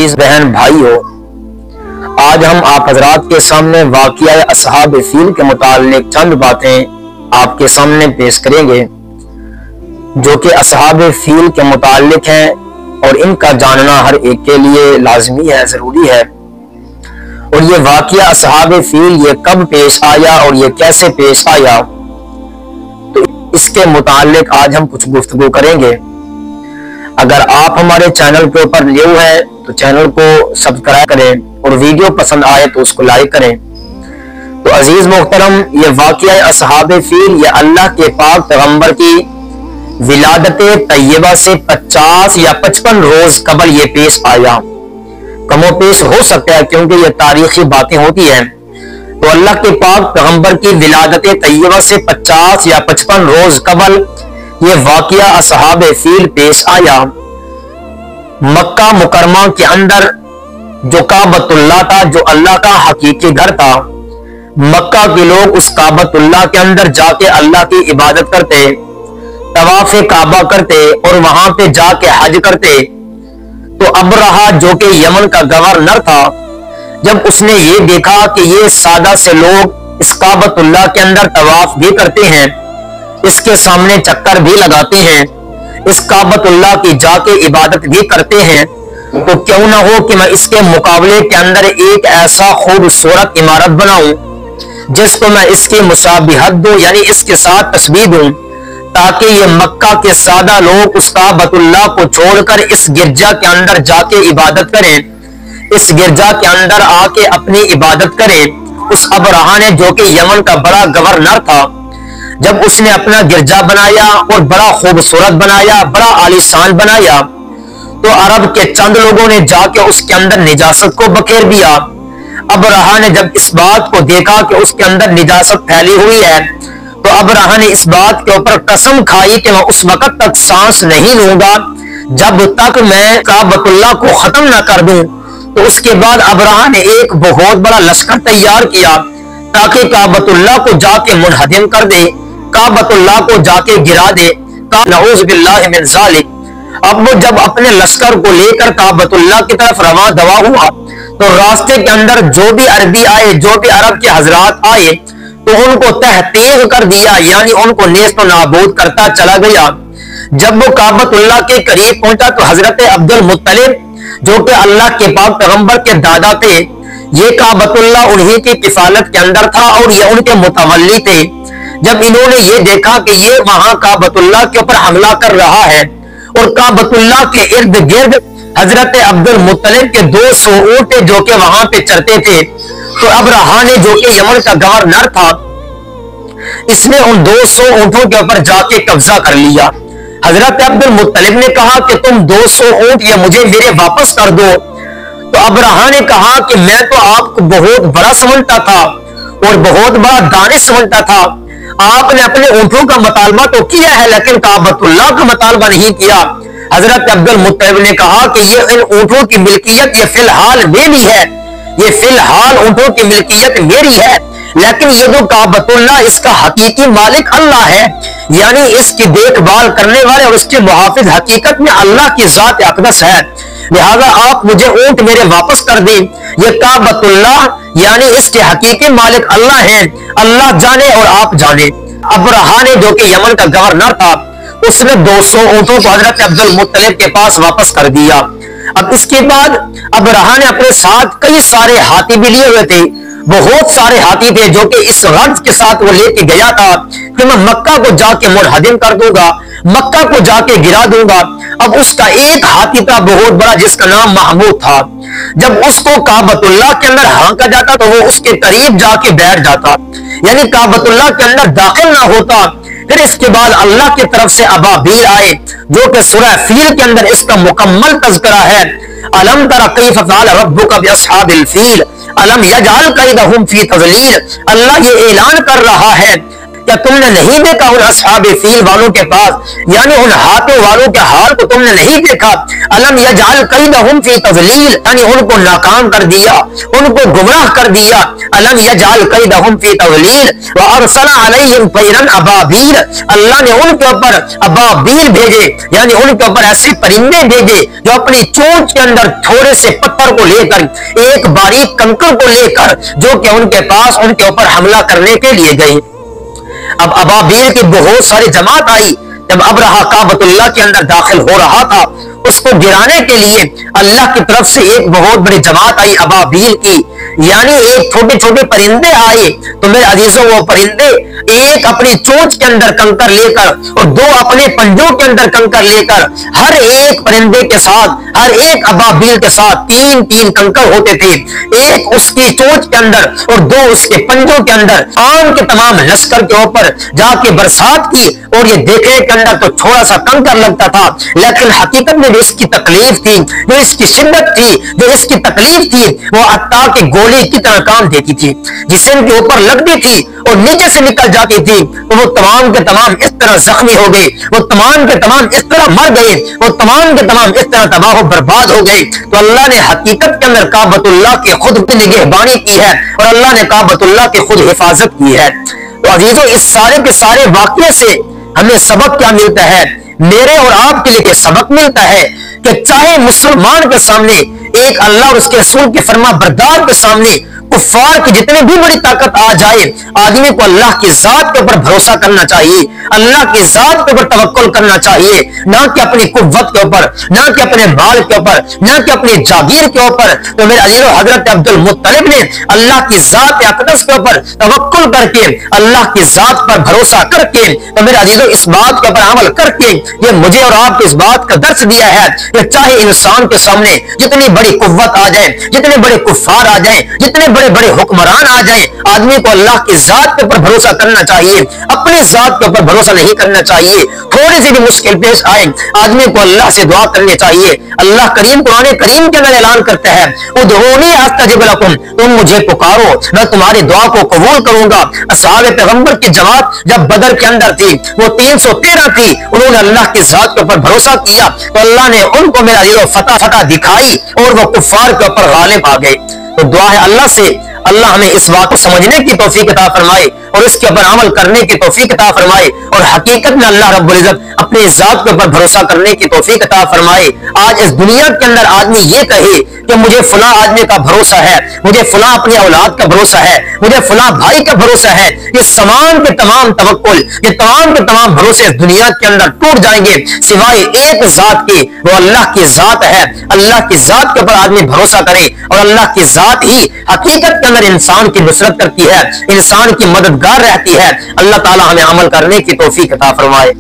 अजीज बहन भाइयों, आज हम आप हजरात के सामने वाक़िया असहाब फील के मुताल्लिक चंद बातें आपके सामने पेश करेंगे जो कि असहाब फील के मुताल्लिक हैं और इनका जानना हर एक के लिए लाजमी है, जरूरी है। और ये वाक़िया असहाब फील ये कब पेश आया और ये कैसे पेश आया, तो इसके मुताल्लिक आज हम कुछ गुफ्तगू करेंगे। अगर आप हमारे चैनल के ऊपर न्यू हैं तो चैनल को सब्सक्राइब करें और वीडियो पसंद आए तो उसको लाइक करें। तो अजीज मोहतरम, ये वाक़िया असहाब फील ये अल्लाह के पाक पैगंबर की विलादत तैयबा से 50 या 55 रोज कबल ये पेश आया। कमो पेश हो सकता है क्योंकि ये तारीखी बातें होती हैं। तो अल्लाह के पाक पैगंबर की विलादत तैयबा से 50 या 55 रोज कबल ये वाक़िया असहाब फील पेश आया। मक्का मुकरमा के अंदर जो काबतुल्लाह था, जो अल्लाह का हकीकी घर था, मक्का के लोग उस काबतुल्लाह के अंदर जाके अल्लाह की इबादत करते, तवाफ काबा करते और वहां पे जाके हज करते। तो अबरहा जो कि यमन का गवर्नर था, जब उसने ये देखा कि ये सादा से लोग इस काबतुल्लाह के अंदर तवाफ भी करते हैं, इसके सामने चक्कर भी लगाते हैं, इस काबतुल्लाह की जाके इबादत भी करते हैं, तो क्यों ना हो कि मैं इसके मुकाबले के अंदर एक ऐसा खूबसूरत इमारत बनाऊं जिसको मैं इसकी मुशाबिहत दूं, यानी इसके साथ तस्वीर दूं, ताकि ये मक्का के सादा लोग उस काबतुल्लाह को छोड़कर इस गिरजा के अंदर जाके इबादत करें, इस गिरजा के अंदर आके अपनी इबादत करें। उस अबरहा ने, जो कि यमन का बड़ा गवर्नर था, जब उसने अपना गिरजा बनाया और बड़ा खूबसूरत बनाया, बड़ा आलीशान बनाया, तो अरब के चंद लोगों ने जाके उसके अंदर निजासत को बखेर दिया। अबरहा ने जब इस बात को देखा कि उसके अंदर निजासत फैली हुई है, तो अबरहा ने इस बात के ऊपर कसम खाई कि मैं उस वक्त तक सांस नहीं लूंगा जब तक मैं काबतुल्लाह को खत्म ना कर दूं। तो उसके बाद अबरहा ने एक बहुत बड़ा लश्कर तैयार किया ताकि काबतुल्लाह को जाके मुनहदिम कर दे, काबतुल्लाह को जाके गिरा दे। नऊज़ बिल्लाहि मिन ज़ालिक। अब वो जब अपने लश्कर को लेकर काबतुल्लाह की तरफ रवां दवा हुआ, तो रास्ते के अंदर जो भी अरबी आए, जो भी अरब के हजरात आए, तो उनको तहतीर कर दिया, यानी उनको नेस्त नाबूद करता चला गया। जब वो काबतुल्लाह के करीब पहुंचा तो हजरत अब्दुल मुत्तलिब, जो कि अल्लाह के पाक पैगंबर के दादा थे, ये काबतुल्लाह उन्हीं की किफालत के अंदर था और ये उनके मुतवल्ली थे। जब इन्होंने ये देखा कि ये वहां काबतुल्लाह के ऊपर हमला कर रहा है और काबतुल्लाह के इर्द गिर्द हजरत अब्दुल मुत्तलिब के 200 ऊंट जो कि वहां पे चरते थे, तो अबरहा ने, जो कि यमन का गवर्नर था, इसने उन 200 ऊंटों के ऊपर जाके कब्जा कर लिया। हजरत अब्दुल मुत्तलिब ने कहा कि तुम 200 ऊंट ये मुझे मेरे वापस कर दो। तो अबरहा ने कहा कि मैं तो आपको बहुत बड़ा समझता था और बहुत बड़ा दानिश समझता था, आपने अपने ऊंटों का मुतालबा तो किया है लेकिन काबतुल्लाह का मुतालबा नहीं किया। हजरत अब्दुल मुत्तलिब ने कहा कि ये इन ऊंटों की मिल्कियत ये फिलहाल मेरी है, ये फिलहाल ऊंटों की मिल्कियत मेरी है, लेकिन ये जो काबतुल्लाह इसका हकीकी मालिक अल्लाह है, यानी इसकी देखभाल करने वाले और इसके मुहाफिज हकीकत में अल्लाह की जात अक़दस है। लिहाजा आप मुझे ऊंट मेरे वापस कर दें। ये काबतुल्लाह यानी इसके हकीकी मालिक अल्लाह है, अल्लाह जाने और आप जाने। अबरहा ने, जो कि यमन का गवर्नर था, उसने 200 ऊंटों को हजरत अब्दुल मुत्तलिब के पास वापस कर दिया। अब इसके बाद अबरहा ने अपने साथ कई सारे हाथी भी लिए हुए थे, बहुत सारे हाथी थे, जो कि इस गर्ज के साथ वो लेके गया था कि मैं मक्का को जाके मुनहदिम कर दूंगा, मक्का को जाके गिरा दूंगा। अब उसका एक हाथी था बहुत बड़ा, जिसका नाम महमूद था। जब उसको काबतुल्लाह के अंदर हांका जाता तो वो उसके करीब जाके बैठ जाता, यानी काबतुल्लाह के अंदर दाखिल ना होता। फिर इसके बाद अल्लाह की तरफ से अबाबील आए, जो कि सूरह फील के अंदर इसका मुकम्मल तज़किरा है। अलम तरा कैफ़ फ़अल रब्बुका बिअस्हाबिल फील अलम यजअल कैदहुम फी तज़लील। अल्लाह ये ऐलान कर रहा है کیا تم نے نہیں دیکھا ان اصحاب فیل والوں کے پاس، یعنی ان ہاتھوں والوں کے حال کو تم نے نہیں دیکھا؟ الم یجعل کیدہم فی تضلیل، یعنی ان کو ناکام کر دیا، ان کو گمراہ کر دیا۔ الم یجعل کیدہم فی تضلیل وارسل علیہم طیرا ابابیل، اللہ نے ان کے اوپر ابابیل بھیجے، یعنی ان کے اوپر ایسے پرندے بھیجے جو اپنی چونچ کے اندر تھوڑے سے پتھر کو لے کر، ایک باریک کنکر کو لے کر، جو کہ ان کے پاس ان کے اوپر حملہ کرنے کے لیے گئی۔ اب ابابیل کی بہت ساری جماعت آئی۔ جب ابرہا کعبۃ اللہ کے اندر داخل ہو رہا تھا، اس کو گرانے کے لیے اللہ کی طرف سے ایک بہت بڑی جماعت آئی ابابیل کی، یعنی ایک چھوٹے چھوٹے پرندے آئے۔ تو میرے عزیزوں، وہ پرندے ایک اپنی چونچ کے اندر کنکر لے کر اور دو اپنے پنجوں کے اندر کنکر لے کر، ہر ایک پرندے کے ساتھ، ہر ایک ابابیل کے ساتھ تین تین کنکر ہوتے تھے، ایک اس کی چونچ کے اندر اور دو اس کے پنجوں کے اندر، عام کے تمام لشکر کے اوپر جا کے برسات کی۔ اور یہ دیکھنے کے اندر تو تھوڑا سا کنکر لگتا تھا، لیکن حقیقت میں جو اس کی تکلیف تھی، جو اس کی شدت تھی، جو اس کی تکلیف تھی، وہ عطا کے گولی کی طرح کام دیتی تھی۔ جسم کے اوپر لگتی تھی اور نیچے سے نکل جاتی تھی تو وہ تمام کے تمام اس طرح زخمی ہو گئے، وہ تمام کے تمام اس طرح مر گئے، وہ تمام کے تمام اس طرح تباہ و برباد ہو گئے۔ تو اللہ نے حقیقت کے اندر کعبۃ اللہ کی خود نگہبانی کی ہے اور اللہ نے کعبۃ اللہ کی خود حفاظت کی ہے۔ تو عزیزوں، اس سارے کے سارے واقعے سے ہمیں سبق کیا ملتا ہے؟ میرے اور آپ کے لیے سبق ملتا ہے کہ چاہے مسلمان کے سامنے، ایک اللہ اور اس کے رسول کے فرما بردار کے سامنے کفار کی جتنی بھی بڑی طاقت آ جائے، آدمی کو اللہ کی ذات کے اوپر بھروسہ کرنا چاہیے، اللہ کی ذات کے اوپر توکل کرنا چاہیے، نہ کہ اپنی قوت کے اوپر، نہ کہ اپنے مال کے اوپر، نہ کہ اپنی جاگیر کے اوپر۔ تو میرے عزیزو، حضرت عبد المطلب نے اللہ کی ذات اقدس کے اوپر توکل کر کے، اللہ کی ذات پر بھروسہ کر کے، تو میرے عزیزو اس بات کے اوپر عمل کر کے یہ مجھے اور آپ کو اس بات کا درس دیا ہے کہ چاہے انسان کے سامنے جتنی بڑی قوت آ جائے، جتنے بڑے کفار آ جائیں، جتنے بڑے بڑے حکمران آ جائیں، آدمی کو اللہ کی ذات کے اوپر بھروسہ کرنا چاہیے، اپنی ذات کے اوپر بھروسہ نہیں کرنا چاہیے۔ تھوڑی سی بھی مشکل پیش آئے، آدمی کو اللہ سے دعا کرنی چاہیے۔ اللہ کریم قرآن کریم کے اندر اعلان کرتا ہے، ادعونی استجب لکم، تم مجھے پکارو میں تمہاری دعا کو قبول کروں گا۔ اصحاب پیغمبر کی جماعت جب بدر کے اندر تھی، وہ 313 تھی، انہوں نے اللہ کی ذات کے اوپر بھروسہ کیا تو اللہ نے ان کو میرا فتح دکھائی اور وہ کفار کے اوپر غالب آ گئے۔ تو دعا ہے اللہ سے، اللہ ہمیں اس بات کو سمجھنے کی توفیق عطا فرمائے اور اس کے اوپر عمل کرنے کی توفیق عطا فرمائے، اور حقیقت میں اللہ رب العزت اپنے ذات کے اوپر بھروسہ کرنے کی توفیق عطا فرمائے۔ آج اس دنیا کے اندر آدمی یہ کہے کہ مجھے فلاں آدمی کا بھروسہ ہے، مجھے فلاں اپنی اولاد کا بھروسہ ہے، مجھے فلاں بھائی کا بھروسہ ہے، یہ تمام کے تمام توکل، یہ تمام کے تمام بھروسے اس دنیا کے اندر ٹوٹ جائیں گے سوائے ایک ذات کے، وہ اللہ کی ذات ہے۔ اللہ کی ذات کے اوپر آدمی بھروسہ کرے اور اللہ کی ذات ہی حقیقت کے اندر انسان کی نصرت کرتی ہے، انسان کی مددگار رہتی ہے۔ اللہ تعالی ہمیں عمل کرنے کی توفیق عطا فرمائے۔